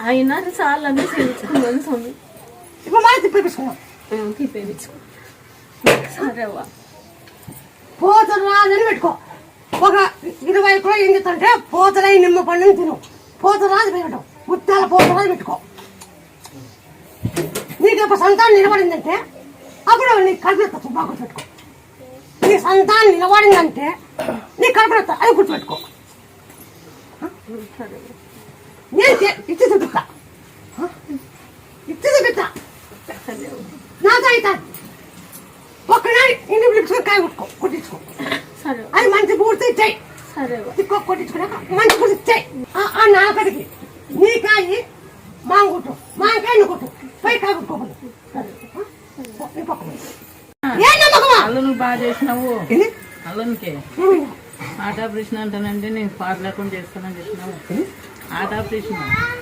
అయినా చాలా అన్నీ చేయించుకున్నాను స్వామి. ఇప్పుడు మళ్ళీ తిప్పేపించుకున్నాం. తిప్పేయించుకో. సరేవా పోతలు రాదని పెట్టుకో. ఒక 20 కిలో ఏం చెప్తాంటే పోతలై నిమ్మ పండుని తిను. పోతలు రాదు పెట్టడం ముత్యాల పోతరాలు పెట్టుకో. నీకు ఇప్పుడు సంతానం నిలబడిందంటే అప్పుడు నీ కడుపులో బాగా గుర్తుపెట్టుకో. నీ సంతానం నిలబడిందంటే నీ కడుపులో అది గుర్తుపెట్టుకో. నేను ఇచ్చి చూపిస్తా, ఇచ్చి చూపిస్తా. నాతో అవుతాను. ఒక్కనాడు ఇంటి పిలుచుకొని కాయ కొట్టించుకో. అది మంచి పూర్తి ఇచ్చాయి. తిక్కో కొట్టించుకున్నాక మంచి పూర్తి ఇచ్చాయి. ఆ నాకడికి నీ కాయి మాంగుట్టు మాంకాయ నువ్వు కొట్టు పై కాయ కొట్టుకోకూడదు. అల్లును బాగా చేసినావు. అల్లునికి ఆట ఆపరేషన్ అంటానంటే నేను పాట లేకుండా చేస్తానని చెప్పినావు. ఆట ఆపరేషన్